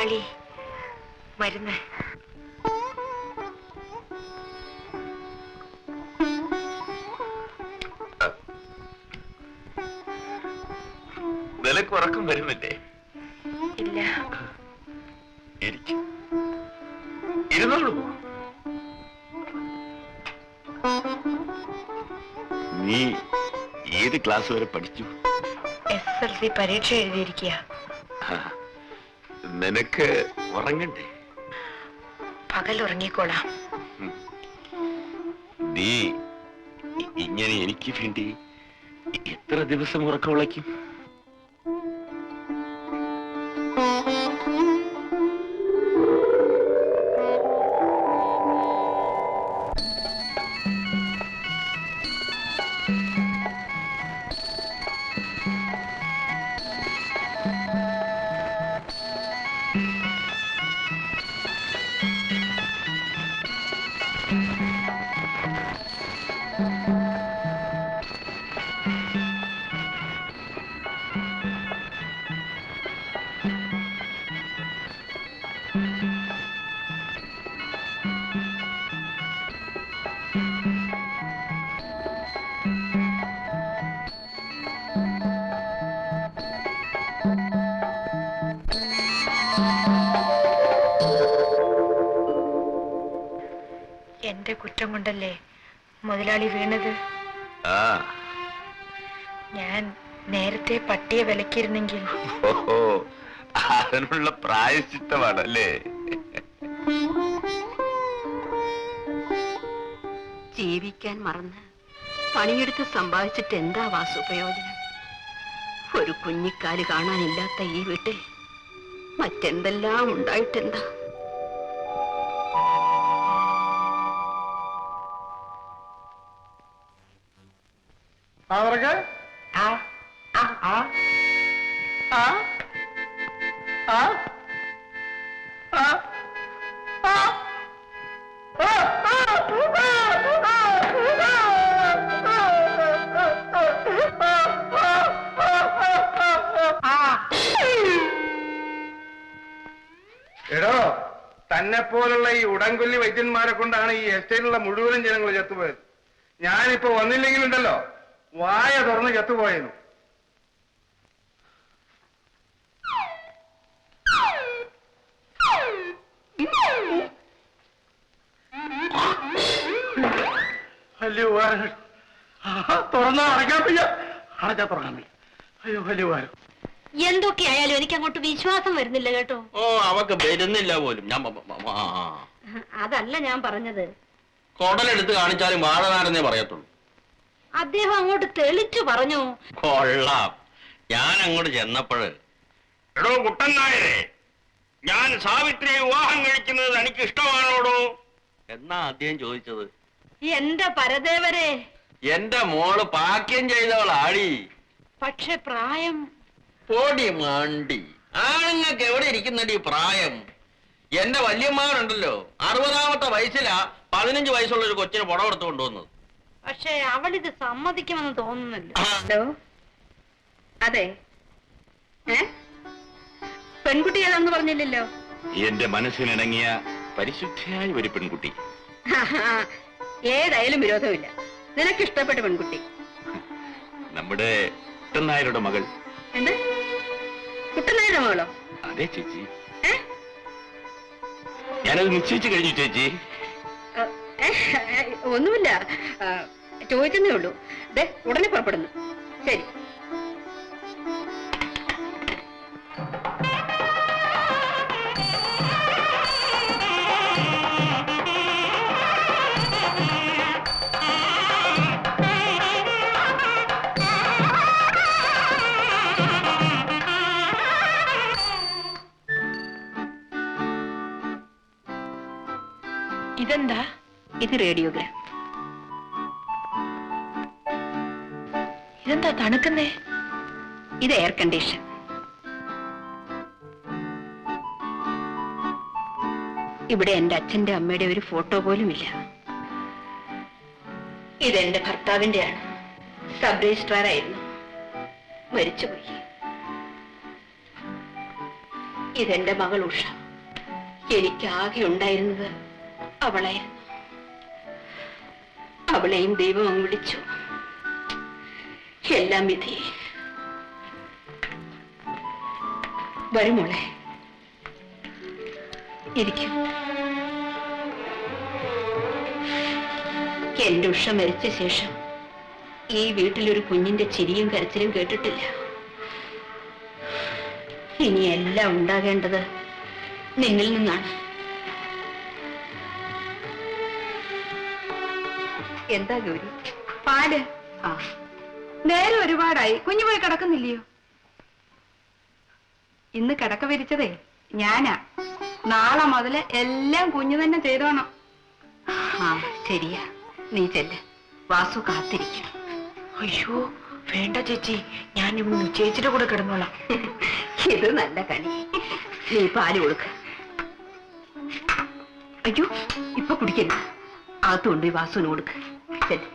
മുതലാളി മരുന്ന്. നിനക്ക് ഉറക്കം വരുന്നില്ലേ? ഇല്ല. ഇരുന്നോളൂ. നീ ഏത് ക്ലാസ് വരെ പഠിച്ചു? SSLC പരീക്ഷ എഴുതിയിരിക്കുക. നിനക്ക് ഉറങ്ങണ്ടേ? പകൽ ഉറങ്ങിക്കോളാം. നീ ഇങ്ങനെ എനിക്ക് വേണ്ടി എത്ര ദിവസം ഉറക്കം ഉളയ്ക്കും? എന്റെ കുറ്റം കൊണ്ടല്ലേ മുതലാളി വീണത്. ഞാൻ നേരത്തെ പട്ടിയെ വിലക്കിയിരുന്നെങ്കിൽ. അതിനുള്ള പ്രായശ്ചിത്തമാണല്ലേ? ജീവിക്കാൻ മറന്ന് പണിയെടുത്ത് സമ്പാദിച്ചിട്ട് എന്താ വാസു പ്രയോജനം? ഒരു കുഞ്ഞിക്കാല് കാണാനില്ലാത്ത ഈ വീട്ടിൽ മറ്റെന്തെല്ലാം ഉണ്ടായിട്ടെന്താ? എടോ, തന്നെ പോലുള്ള ഈ ഉടങ്കൊല്ലി വൈദ്യന്മാരെ കൊണ്ടാണ് ഈ എസ്റ്റേറ്റിലുള്ള മുഴുവനും ജനങ്ങൾ ചത്തുപോയത്. ഞാനിപ്പോ വന്നില്ലെങ്കിലുണ്ടല്ലോ വായ തുറന്ന് ചത്തുപോയെന്നു. വലിയ ഉപകാരം. തുറന്നാ അടയ്ക്കാൻ വയ്യ, അടച്ചാ തുറക്കാൻ വയ്യ. അയ്യോ വലിയ ഉപകാരം. എന്തൊക്കെയായാലും എനിക്ക് അങ്ങോട്ട് വിശ്വാസം വരുന്നില്ല കേട്ടോ. ഓ, അവക്ക് വരുന്നില്ല പോലും. അതല്ല ഞാൻ പറഞ്ഞത്. കൊടലെടുത്ത് കാണിച്ചാലും വാഴനാരെന്നേ പറയത്തുള്ളൂ. അദ്ദേഹം അങ്ങോട്ട് തെളിച്ചു പറഞ്ഞു. കൊള്ളാം. ഞാൻ അങ്ങോട്ട് ചെന്നപ്പോഴ്, എടോ കുട്ടൻ നായരെ, ഞാൻ സാവിത്രിയെ വിവാഹം കഴിക്കുന്നത് എനിക്ക് ഇഷ്ടമാണോടോ എന്നാ അദ്ദേഹം ചോദിച്ചത്. എന്റെ പരദേവരെ, എന്റെ മോള് പാക്യം ചെയ്തവളാടി. പക്ഷെ പ്രായം. പോടി മാണ്ടി, ആണുങ്ങൾക്ക് എവിടെ ഇരിക്കുന്നടി പ്രായം? എന്റെ വല്യമ്മാരുണ്ടല്ലോ, 60ാമത്തെ വയസ്സിലാ 15 വയസ്സുള്ള ഒരു കൊച്ചിന് പുടം എടുത്ത് കൊണ്ടുവന്നത്. പക്ഷെ അവളിത് സമ്മതിക്കുമെന്ന് തോന്നുന്നില്ല. അതെ, പെൺകുട്ടി ഏതാന്ന് പറഞ്ഞില്ലല്ലോ. എന്റെ മനസ്സിനിണങ്ങിയ പരിശുദ്ധിയായ ഒരു പെൺകുട്ടി. ഏതായാലും വിരോധമില്ല. നിനക്ക് ഇഷ്ടപ്പെട്ട പെൺകുട്ടി. നമ്മുടെ കുട്ടനായരുടെ മകൾ. എന്ത്? കുട്ടനായരുടെ മകളോ? അതെ ചേച്ചി, ഞാനത് നിശ്ചയിച്ചു കഴിഞ്ഞു ചേച്ചി. ഒന്നുമില്ല, ചോദിച്ചെന്നേ ഉള്ളൂ. ഉടനെ പുറപ്പെടുന്നു. ശരി. ഇതെന്താ? ഇത് റേഡിയോഗ്രാം. ഇതെന്താ തണുക്കുന്നേ? ഇത് എയർ കണ്ടീഷൻ. ഇവിടെ എന്റെ അച്ഛന്റെ അമ്മയുടെ ഒരു ഫോട്ടോ പോലുമില്ല. ഇതെന്റെ ഭർത്താവിന്റെയാണ്. സബ് രജിസ്ട്രാർ ആയിരുന്നു, മരിച്ചുപോയി. ഇതെന്റെ മകൾ ഉഷ. എനിക്കാകെ ഉണ്ടായിരുന്നത് അവളായിരുന്നു. അവളെയും ദൈവം അങ്ങ് വിളിച്ചു. എല്ലാം വിധി. വരുമോളെ, ഇരിക്കും. എന്റെ ഉഷ മരിച്ച ശേഷം ഈ വീട്ടിലൊരു കുഞ്ഞിന്റെ ചിരിയും കരച്ചിലും കേട്ടിട്ടില്ല. ഇനി എല്ലാം ഉണ്ടാകേണ്ടത് നിന്നിൽ നിന്നാണ്. എന്താ ഗൗരി? പാല്. ആ, നേരെ ഒരുപാടായി. കുഞ്ഞു പോയി കിടക്കുന്നില്ലയോ? ഇന്ന് കിടക്ക വിരിച്ചതേ ഞാനാ. നാളെ മുതല് എല്ലാം കുഞ്ഞു തന്നെ ചെയ്തോണം. ആ ശരിയാ. നീ ചെല്ല്, വാസു കാത്തിരിക്കും. അയ്യോ വേണ്ട ചേച്ചി, ഞാൻ ചേച്ചിയുടെ കൂടെ കിടന്നോളാം. ഇത് നല്ല കണി. നീ പാല് കൊടുക്ക. അയ്യോ, ഇപ്പൊ കുടിക്കരുത്. അകത്തുകൊണ്ട് ഈ വാസുവിന് കൊടുക്ക. ചെല്ല്.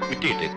വിട്ടിട്ട്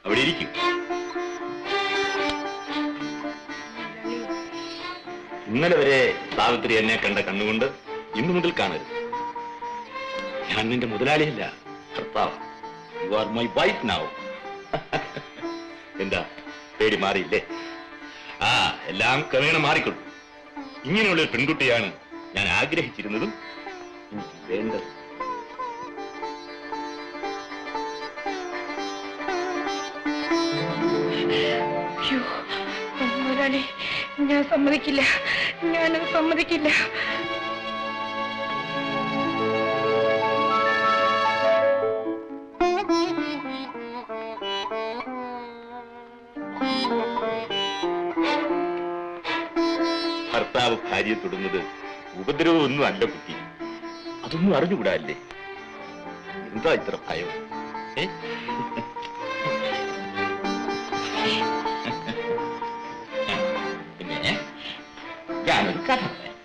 അവിടെ ഇരിക്കും. ഇന്നലെ വരെ സാവിത്രി എന്നെ കണ്ട കണ്ണുകൊണ്ട് ഇന്നു മുതൽ കാണരുത്. ഞാൻ നിന്റെ മുതലാളിയല്ല, ഭർത്താവ്. You are my wife now. എന്താ പേടി മാറിയില്ലേ? ആ, എല്ലാം ക്രമേണ മാറിക്കൊള്ളു. ഇങ്ങനെയുള്ള ഒരു പെൺകുട്ടിയാണ് ഞാൻ ആഗ്രഹിച്ചിരുന്നതും എനിക്ക് വേണ്ടത്. അയ്യോ മുതലാളി, ഞാൻ സമ്മതിക്കില്ല. ഞാനത് സമ്മതിക്കില്ല. ഭർത്താവ് ഭാര്യയെ തൊടുന്നത് ഉപദ്രവമൊന്നും അല്ല കുട്ടി. അതൊന്നും അറിഞ്ഞുകൂടാല്ലേ? എന്താ ഇത്ര ഭയം? പിന്നെ ഞാനൊരു കഥ പറയാം.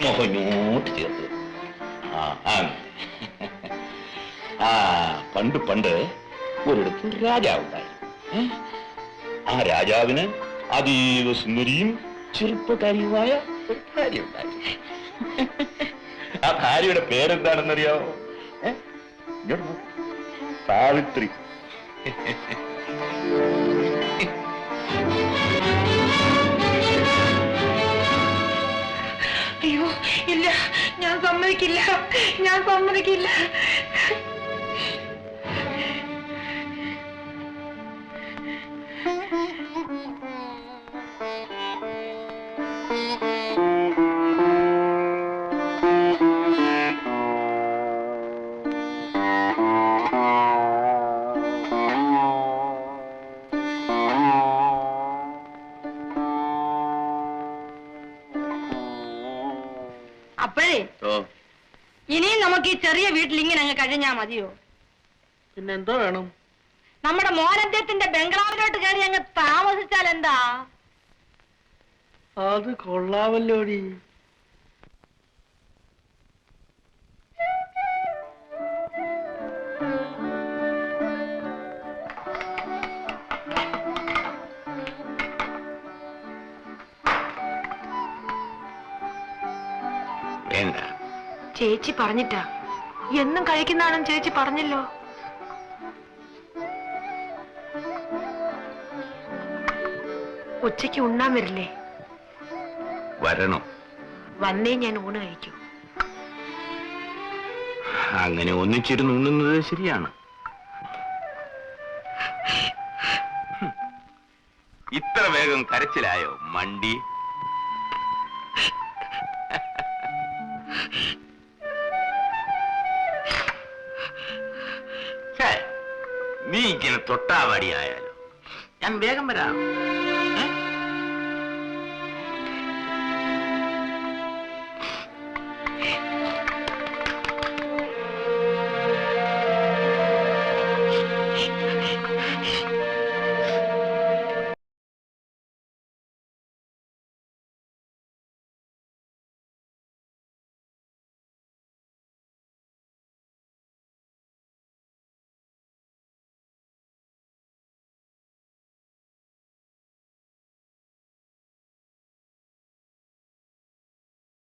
മോഹനോട്ട് ചേർത്ത്. പണ്ട് പണ്ട് ഒരിടത്ത് രാജാവുണ്ടായിരുന്നു. ആ രാജാവിന് അതീവ സുന്ദരിയും ചെറുപ്പക്കാരിയുമായ ഒരു ഭാര്യ ഉണ്ടായിരുന്നു. ആ ഭാര്യയുടെ പേരെന്താണെന്നറിയാമോ? സാവിത്രി. അയ്യോ ഇല്ല, ഞാൻ സമ്മതിക്കില്ല. ഞാൻ സമ്മതിക്കില്ല. അപ്പോഴേ ഇനിയും നമുക്ക് ഈ ചെറിയ വീട്ടിൽ ഇങ്ങനെ അങ്ങ് കഴിഞ്ഞാ മതിയോ? പിന്നെന്തോ വേണം? നമ്മുടെ മോനന്ത്യത്തിന്റെ ബംഗ്ലാവിലോട്ട് കയറി അങ്ങ് താമസിച്ചാൽ എന്താ? അത് കൊള്ളാമല്ലോടി. വേണ്ട. ചേച്ചി പറഞ്ഞിട്ടാ. എന്നും കഴിക്കുന്നതാണെന്ന് ചേച്ചി പറഞ്ഞല്ലോ. ഉച്ചയ്ക്ക് ഉണ്ണാൻ വരില്ലേ? വരണം. വന്നേ ഞാൻ ഊണ് കഴിക്കൂ. അങ്ങനെ ഒന്നിച്ചിരുന്ന് ഉണ്ണുന്നത് ശരിയാണ്. ഇത്ര വേഗം കരച്ചിലായോ മണ്ടി? നീ ഇങ്ങനെ തൊട്ടാവാടിയായാലോ? ഞാൻ വേഗം വരാം.